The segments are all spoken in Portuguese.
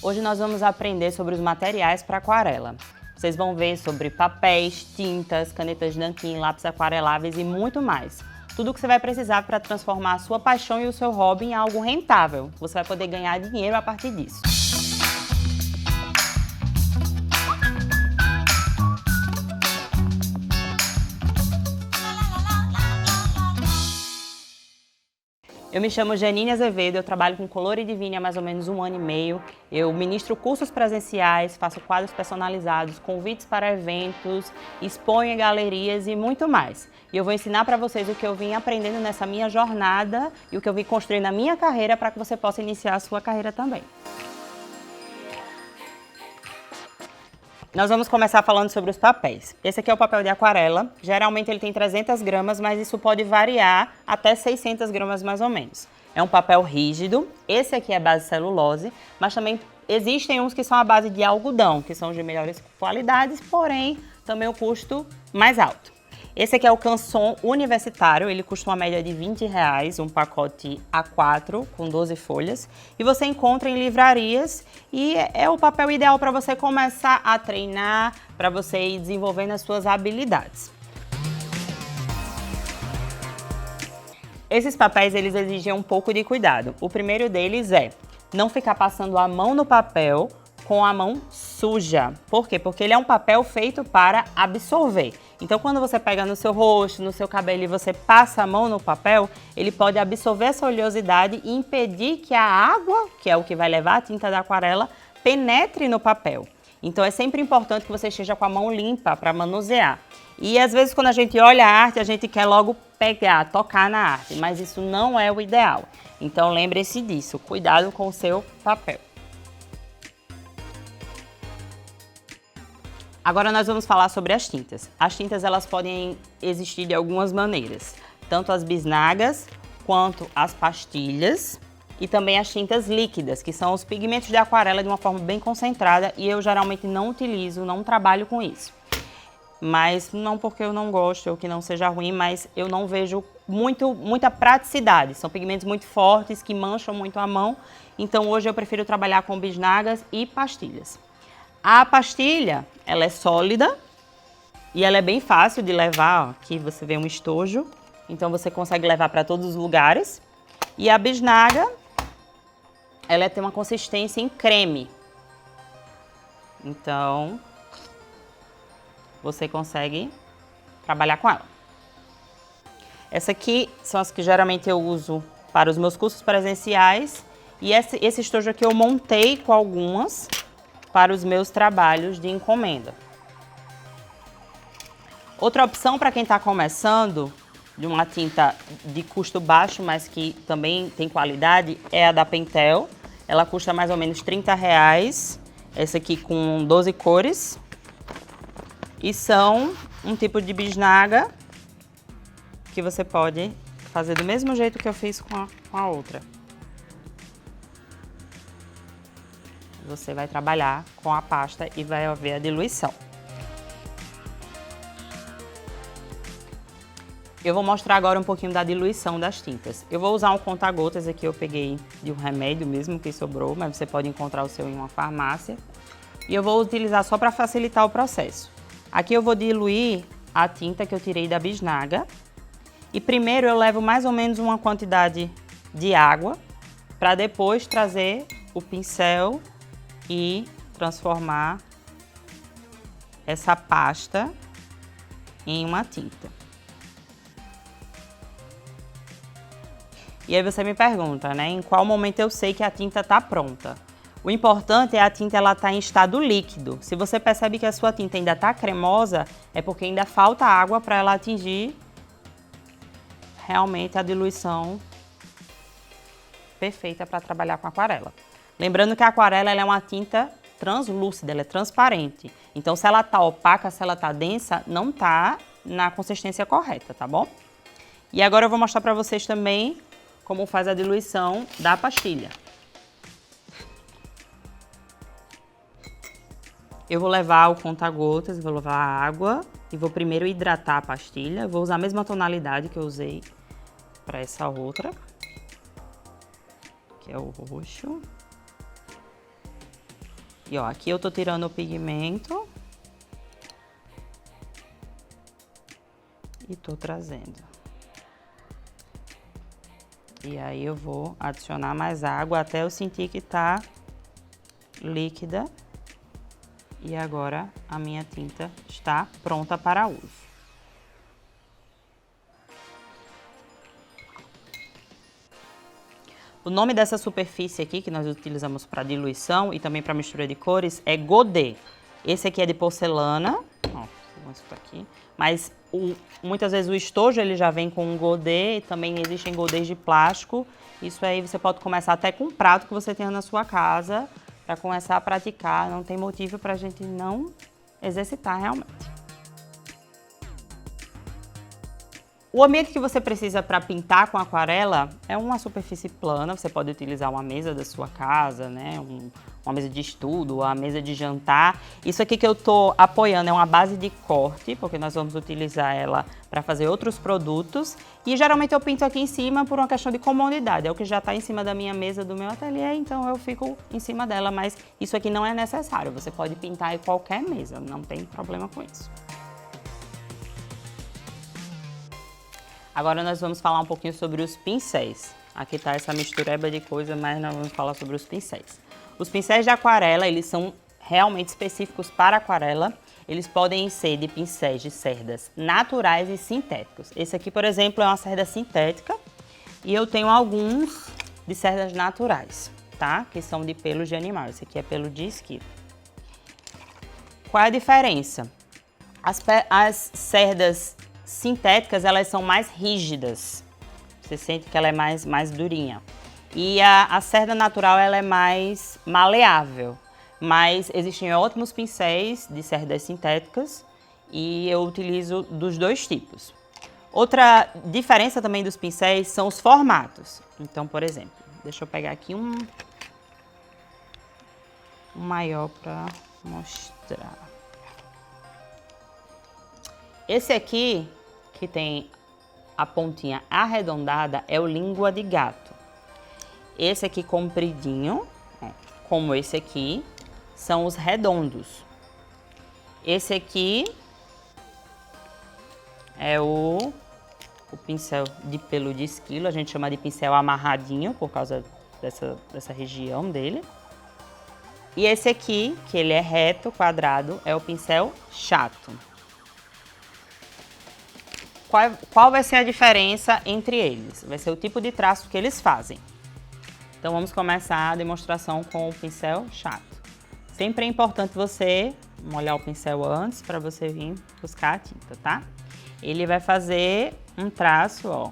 Hoje nós vamos aprender sobre os materiais para aquarela. Vocês vão ver sobre papéis, tintas, canetas nanquim, lápis aquareláveis e muito mais. Tudo que você vai precisar para transformar a sua paixão e o seu hobby em algo rentável. Você vai poder ganhar dinheiro a partir disso. Eu me chamo Janine Azevedo, eu trabalho com Color e Divine há mais ou menos 1 ano e meio. Eu ministro cursos presenciais, faço quadros personalizados, convites para eventos, exponho em galerias e muito mais. E eu vou ensinar para vocês o que eu vim aprendendo nessa minha jornada e o que eu vim construir na minha carreira para que você possa iniciar a sua carreira também. Nós vamos começar falando sobre os papéis. Esse aqui é o papel de aquarela. Geralmente ele tem 300 gramas, mas isso pode variar até 600 gramas mais ou menos. É um papel rígido. Esse aqui é base celulose, mas também existem uns que são à base de algodão, que são de melhores qualidades, porém também o custo mais alto. Esse aqui é o Canson Universitário, ele custa uma média de R$20, um pacote A4 com 12 folhas. E você encontra em livrarias e é o papel ideal para você começar a treinar, para você ir desenvolvendo as suas habilidades. Esses papéis, eles exigem um pouco de cuidado. O primeiro deles é não ficar passando a mão no papel com a mão suja. Por quê? Porque ele é um papel feito para absorver. Então, quando você pega no seu rosto, no seu cabelo e você passa a mão no papel, ele pode absorver essa oleosidade e impedir que a água, que é o que vai levar a tinta da aquarela, penetre no papel. Então, é sempre importante que você esteja com a mão limpa para manusear. E, às vezes, quando a gente olha a arte, a gente quer logo pegar, tocar na arte, mas isso não é o ideal. Então, lembre-se disso. Cuidado com o seu papel. Agora nós vamos falar sobre as tintas. As tintas elas podem existir de algumas maneiras, tanto as bisnagas quanto as pastilhas e também as tintas líquidas, que são os pigmentos de aquarela de uma forma bem concentrada e eu geralmente não utilizo, não trabalho com isso. Mas não porque eu não gosto ou que não seja ruim, mas eu não vejo muita praticidade. São pigmentos muito fortes que mancham muito a mão, então hoje eu prefiro trabalhar com bisnagas e pastilhas. A pastilha, ela é sólida e ela é bem fácil de levar, ó. Aqui você vê um estojo, então você consegue levar para todos os lugares. E a bisnaga, ela tem uma consistência em creme. Então, você consegue trabalhar com ela. Essa aqui são as que geralmente eu uso para os meus cursos presenciais. E esse estojo aqui eu montei com algumas para os meus trabalhos de encomenda. Outra opção para quem está começando, de uma tinta de custo baixo, mas que também tem qualidade, é a da Pentel. Ela custa mais ou menos R$30. Essa aqui com 12 cores. E são um tipo de bisnaga que você pode fazer do mesmo jeito que eu fiz com a outra. Você vai trabalhar com a pasta e vai haver a diluição. Eu vou mostrar agora um pouquinho da diluição das tintas. Eu vou usar um conta-gotas aqui, eu peguei de um remédio mesmo que sobrou, mas você pode encontrar o seu em uma farmácia. E eu vou utilizar só para facilitar o processo. Aqui eu vou diluir a tinta que eu tirei da bisnaga. E primeiro eu levo mais ou menos uma quantidade de água, para depois trazer o pincel e transformar essa pasta em uma tinta. E aí você me pergunta, né, em qual momento eu sei que a tinta está pronta? O importante é a tinta ela estar em estado líquido. Se você percebe que a sua tinta ainda está cremosa, é porque ainda falta água para ela atingir realmente a diluição perfeita para trabalhar com aquarela. Lembrando que a aquarela ela é uma tinta translúcida, ela é transparente. Então, se ela está opaca, se ela está densa, não está na consistência correta, tá bom? E agora eu vou mostrar para vocês também como faz a diluição da pastilha. Eu vou levar o conta-gotas, vou levar a água e vou primeiro hidratar a pastilha. Eu vou usar a mesma tonalidade que eu usei para essa outra, que é o roxo. E ó, aqui eu tô tirando o pigmento. E tô trazendo. E aí eu vou adicionar mais água até eu sentir que tá líquida. E agora a minha tinta está pronta para uso. O nome dessa superfície aqui, que nós utilizamos para diluição e também para mistura de cores, é Godet. Esse aqui é de porcelana, ó, isso aqui. Mas muitas vezes o estojo ele já vem com um Godet, e também existem Godets de plástico. Isso aí você pode começar até com um prato que você tenha na sua casa, para começar a praticar. Não tem motivo para a gente não exercitar realmente. O ambiente que você precisa para pintar com aquarela é uma superfície plana. Você pode utilizar uma mesa da sua casa, né? Uma mesa de estudo, uma mesa de jantar. Isso aqui que eu tô apoiando é uma base de corte, porque nós vamos utilizar ela para fazer outros produtos. E geralmente eu pinto aqui em cima por uma questão de comodidade. É o que já está em cima da minha mesa do meu ateliê, então eu fico em cima dela. Mas isso aqui não é necessário. Você pode pintar em qualquer mesa, não tem problema com isso. Agora nós vamos falar um pouquinho sobre os pincéis. Aqui está essa mistureba de coisa, mas nós vamos falar sobre os pincéis. Os pincéis de aquarela, eles são realmente específicos para aquarela. Eles podem ser de pincéis de cerdas naturais e sintéticos. Esse aqui, por exemplo, é uma cerda sintética e eu tenho alguns de cerdas naturais, tá? Que são de pelos de animal. Esse aqui é pelo de esquilo. Qual é a diferença? As cerdas sintéticas, elas são mais rígidas. Você sente que ela é mais durinha. E a cerda natural, ela é mais maleável. Mas existem ótimos pincéis de cerdas sintéticas e eu utilizo dos dois tipos. Outra diferença também dos pincéis são os formatos. Então, por exemplo, deixa eu pegar aqui um maior para mostrar. Esse aqui, que tem a pontinha arredondada, é o língua de gato. Esse aqui compridinho, ó, como esse aqui, são os redondos. Esse aqui é o pincel de pelo de esquilo, a gente chama de pincel amarradinho por causa dessa região dele. E esse aqui, que ele é reto, quadrado, é o pincel chato. Qual vai ser a diferença entre eles? Vai ser o tipo de traço que eles fazem. Então vamos começar a demonstração com o pincel chato. Sempre é importante você molhar o pincel antes para você vir buscar a tinta, tá? Ele vai fazer um traço, ó,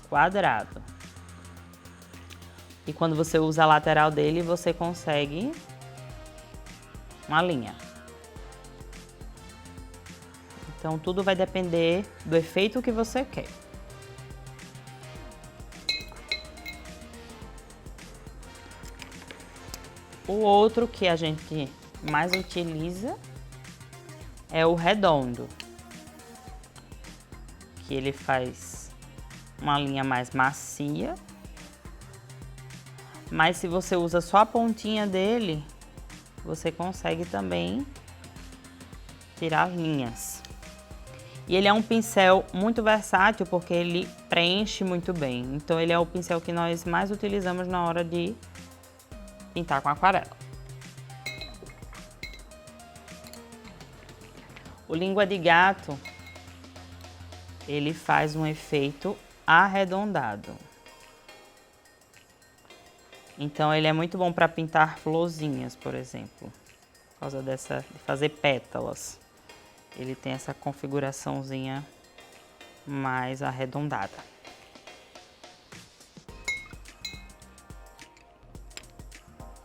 quadrado. E quando você usa a lateral dele, você consegue uma linha. Então, tudo vai depender do efeito que você quer. O outro que a gente mais utiliza é o redondo, que ele faz uma linha mais macia. Mas se você usa só a pontinha dele, você consegue também tirar as linhas. E ele é um pincel muito versátil porque ele preenche muito bem. Então ele é o pincel que nós mais utilizamos na hora de pintar com aquarela. O língua de gato, ele faz um efeito arredondado. Então ele é muito bom para pintar florzinhas, por exemplo, por causa de fazer pétalas. Ele tem essa configuraçãozinha mais arredondada.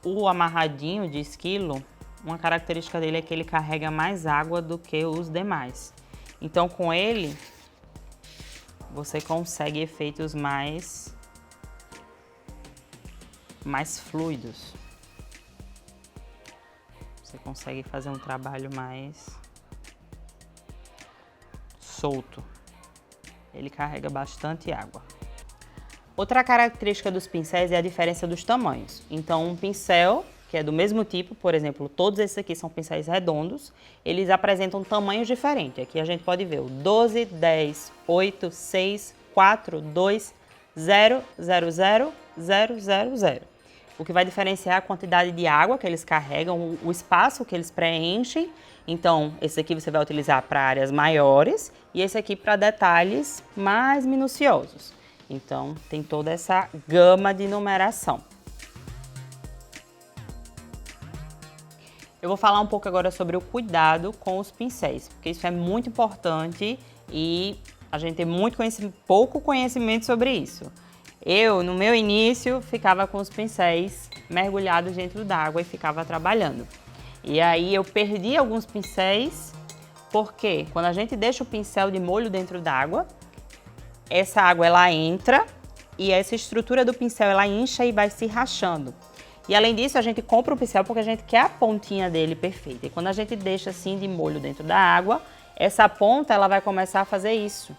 O amarradinho de esquilo, uma característica dele é que ele carrega mais água do que os demais. Então com ele, você consegue efeitos mais fluidos. Você consegue fazer um trabalho mais solto. Ele carrega bastante água. Outra característica dos pincéis é a diferença dos tamanhos. Então, um pincel que é do mesmo tipo, por exemplo, todos esses aqui são pincéis redondos, eles apresentam tamanhos diferentes. Aqui a gente pode ver o 12, 10, 8, 6, 4, 2, 0, 0, 0, 0, 0, 0. O que vai diferenciar a quantidade de água que eles carregam, o espaço que eles preenchem. Então, esse aqui você vai utilizar para áreas maiores e esse aqui para detalhes mais minuciosos. Então, tem toda essa gama de numeração. Eu vou falar um pouco agora sobre o cuidado com os pincéis, porque isso é muito importante e a gente tem pouco conhecimento sobre isso. Eu, no meu início, ficava com os pincéis mergulhados dentro d'água e ficava trabalhando. E aí eu perdi alguns pincéis, porque quando a gente deixa o pincel de molho dentro d'água, essa água ela entra e essa estrutura do pincel ela incha e vai se rachando. E além disso, a gente compra o pincel porque a gente quer a pontinha dele perfeita. E quando a gente deixa assim de molho dentro da água, essa ponta ela vai começar a fazer isso.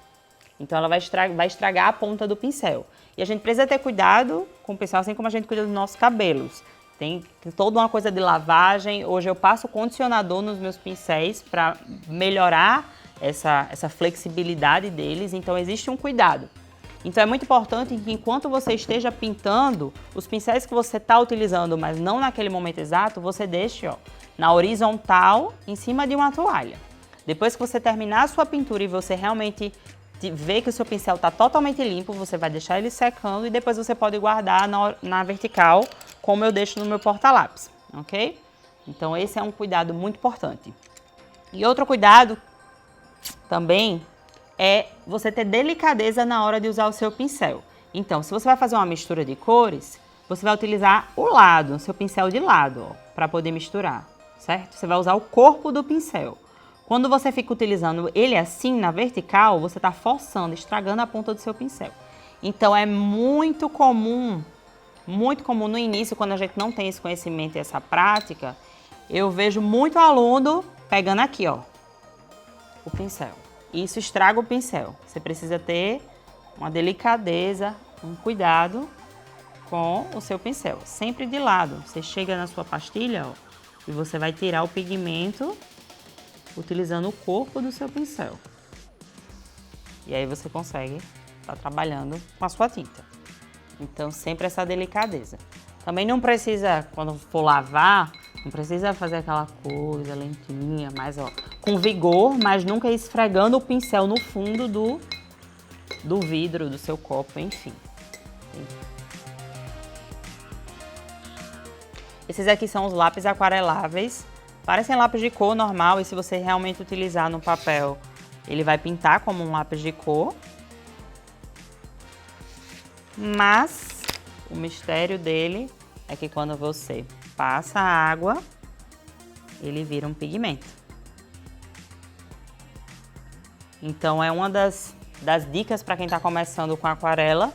Então ela vai estragar a ponta do pincel. E a gente precisa ter cuidado com o pincel, assim como a gente cuida dos nossos cabelos. Tem toda uma coisa de lavagem. Hoje eu passo condicionador nos meus pincéis para melhorar essa flexibilidade deles. Então existe um cuidado. Então é muito importante que enquanto você esteja pintando, os pincéis que você está utilizando, mas não naquele momento exato, você deixe na horizontal em cima de uma toalha. Depois que você terminar a sua pintura e você realmente ver que o seu pincel está totalmente limpo, você vai deixar ele secando e depois você pode guardar na vertical, como eu deixo no meu porta-lápis, ok? Então esse é um cuidado muito importante. E outro cuidado também é você ter delicadeza na hora de usar o seu pincel. Então, se você vai fazer uma mistura de cores, você vai utilizar o lado, o seu pincel de lado, para poder misturar, certo? Você vai usar o corpo do pincel. Quando você fica utilizando ele assim, na vertical, você está forçando, estragando a ponta do seu pincel. Então, é muito comum no início, quando a gente não tem esse conhecimento e essa prática, eu vejo muito aluno pegando aqui, o pincel. E isso estraga o pincel. Você precisa ter uma delicadeza, um cuidado com o seu pincel. Sempre de lado. Você chega na sua pastilha, e você vai tirar o pigmento utilizando o corpo do seu pincel. E aí você consegue estar trabalhando com a sua tinta. Então, sempre essa delicadeza. Também não precisa, quando for lavar, não precisa fazer aquela coisa lentinha, mas com vigor, mas nunca esfregando o pincel no fundo do vidro, do seu copo, enfim. Esses aqui são os lápis aquareláveis. Parecem lápis de cor normal e se você realmente utilizar no papel, ele vai pintar como um lápis de cor. Mas o mistério dele é que quando você passa a água, ele vira um pigmento. Então é uma das dicas para quem está começando com aquarela,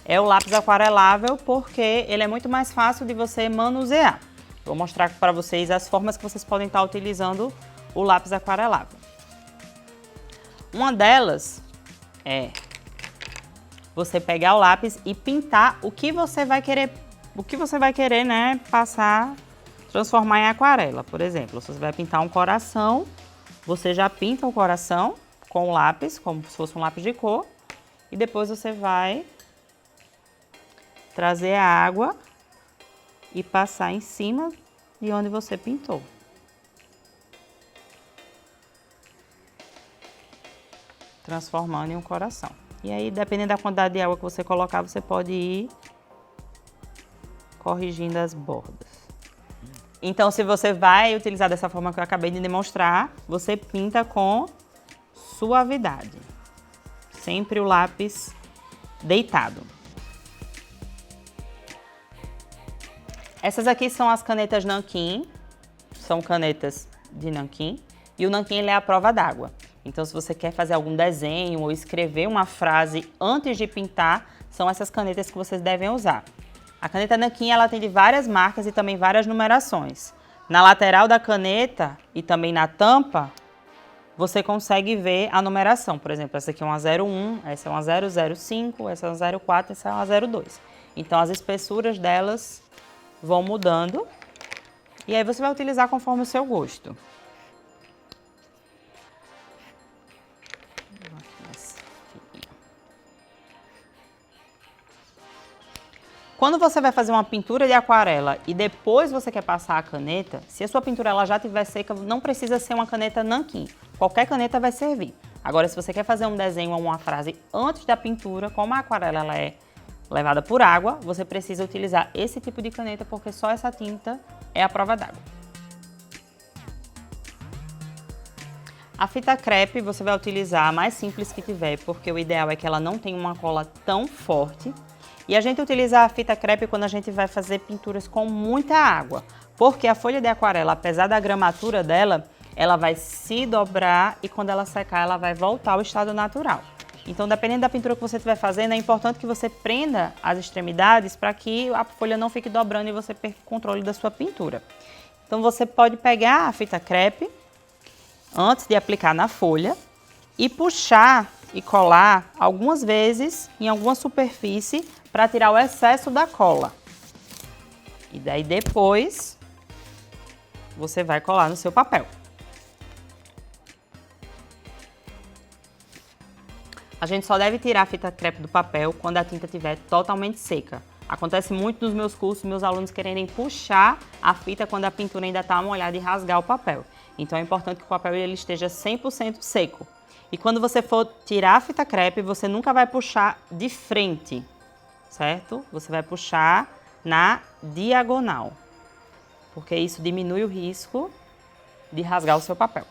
é o lápis aquarelável, porque ele é muito mais fácil de você manusear. Vou mostrar para vocês as formas que vocês podem estar utilizando o lápis aquarelável. Uma delas é você pegar o lápis e pintar o que você vai querer, né, passar, transformar em aquarela. Por exemplo, se você vai pintar um coração, você já pinta o coração com o lápis, como se fosse um lápis de cor, e depois você vai trazer a água e passar em cima de onde você pintou. Transformando em um coração. E aí, dependendo da quantidade de água que você colocar, você pode ir corrigindo as bordas. Então, se você vai utilizar dessa forma que eu acabei de demonstrar, você pinta com suavidade. Sempre o lápis deitado. Essas aqui são as canetas nanquim, são canetas de nanquim, e o nanquim ele é a prova d'água. Então, se você quer fazer algum desenho ou escrever uma frase antes de pintar, são essas canetas que vocês devem usar. A caneta nanquim ela tem de várias marcas e também várias numerações. Na lateral da caneta e também na tampa, você consegue ver a numeração. Por exemplo, essa aqui é uma 01, essa é uma 005, essa é uma 04, essa é uma 02. Então, as espessuras delas vão mudando E aí você vai utilizar conforme o seu gosto. Quando você vai fazer uma pintura de aquarela e depois você quer passar a caneta, se a sua pintura ela já estiver seca, não precisa ser uma caneta nanquim. Qualquer caneta vai servir. Agora, se você quer fazer um desenho ou uma frase antes da pintura, como a aquarela ela é levada por água, você precisa utilizar esse tipo de caneta porque só essa tinta é a prova d'água. A fita crepe você vai utilizar a mais simples que tiver, porque o ideal é que ela não tenha uma cola tão forte. E a gente utiliza a fita crepe quando a gente vai fazer pinturas com muita água, porque a folha de aquarela, apesar da gramatura dela, ela vai se dobrar e quando ela secar, ela vai voltar ao estado natural. Então, dependendo da pintura que você estiver fazendo, é importante que você prenda as extremidades para que a folha não fique dobrando e você perca o controle da sua pintura. Então, você pode pegar a fita crepe antes de aplicar na folha e puxar e colar algumas vezes em alguma superfície para tirar o excesso da cola. E daí depois você vai colar no seu papel. A gente só deve tirar a fita crepe do papel quando a tinta estiver totalmente seca. Acontece muito nos meus cursos, meus alunos quererem puxar a fita quando a pintura ainda está molhada e rasgar o papel. Então é importante que o papel ele esteja 100% seco. E quando você for tirar a fita crepe, você nunca vai puxar de frente, certo? Você vai puxar na diagonal, porque isso diminui o risco de rasgar o seu papel.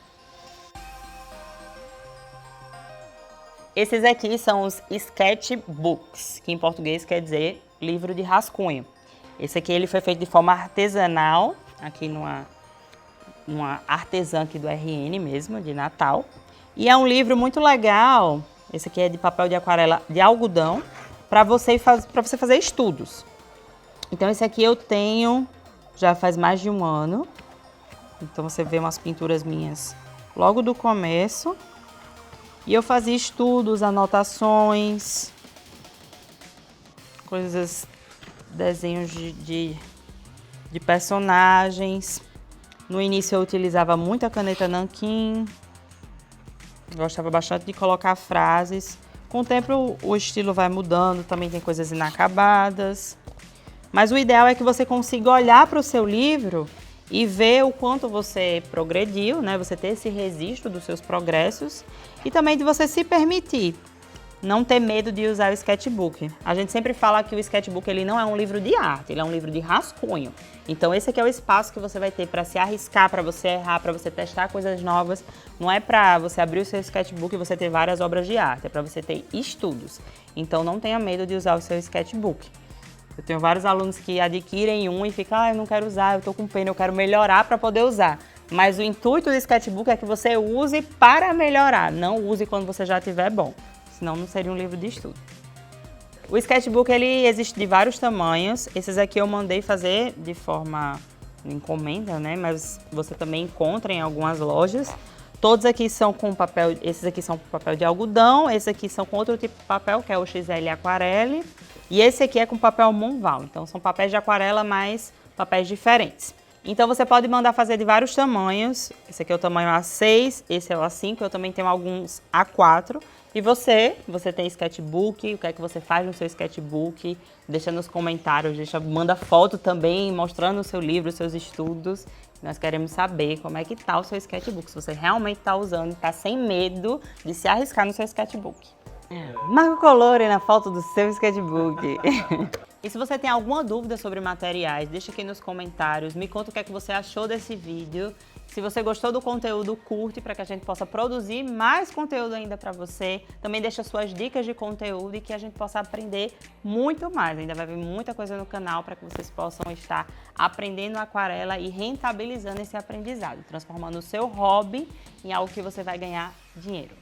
Esses aqui são os sketchbooks, que em português quer dizer livro de rascunho. Esse aqui ele foi feito de forma artesanal, aqui numa artesã aqui do RN mesmo, de Natal. E é um livro muito legal, esse aqui é de papel de aquarela de algodão, para você fazer estudos. Então esse aqui eu tenho já faz mais de um ano. Então você vê umas pinturas minhas logo do começo. E eu fazia estudos, anotações, coisas, desenhos de personagens. No início eu utilizava muito a caneta nanquim, gostava bastante de colocar frases. Com o tempo o estilo vai mudando, também tem coisas inacabadas. Mas o ideal é que você consiga olhar para o seu livro e ver o quanto você progrediu, né? Você ter esse registro dos seus progressos e também de você se permitir não ter medo de usar o sketchbook. A gente sempre fala que o sketchbook ele não é um livro de arte, ele é um livro de rascunho. Então esse aqui é o espaço que você vai ter para se arriscar, para você errar, para você testar coisas novas. Não é para você abrir o seu sketchbook e você ter várias obras de arte, é para você ter estudos. Então não tenha medo de usar o seu sketchbook. Eu tenho vários alunos que adquirem um e ficam, eu não quero usar, eu tô com pena, eu quero melhorar para poder usar. Mas o intuito do sketchbook é que você use para melhorar, não use quando você já estiver bom, senão não seria um livro de estudo. O sketchbook ele existe de vários tamanhos, esses aqui eu mandei fazer de forma encomenda, né? Mas você também encontra em algumas lojas. Todos aqui são com papel, esses aqui são com papel de algodão, esses aqui são com outro tipo de papel, que é o XL Aquarelle. E esse aqui é com papel Monval, então são papéis de aquarela, mas papéis diferentes. Então você pode mandar fazer de vários tamanhos, esse aqui é o tamanho A6, esse é o A5, eu também tenho alguns A4. E você tem sketchbook, o que é que você faz no seu sketchbook? Deixa nos comentários, manda foto também mostrando o seu livro, os seus estudos. Nós queremos saber como é que tá o seu sketchbook, se você realmente está usando, está sem medo de se arriscar no seu sketchbook. Marca o colore na foto do seu sketchbook. E se você tem alguma dúvida sobre materiais, deixa aqui nos comentários, me conta o que é que você achou desse vídeo. Se você gostou do conteúdo, curte para que a gente possa produzir mais conteúdo ainda para você. Também deixa suas dicas de conteúdo e que a gente possa aprender muito mais. Ainda vai vir muita coisa no canal para que vocês possam estar aprendendo aquarela e rentabilizando esse aprendizado, transformando o seu hobby em algo que você vai ganhar dinheiro.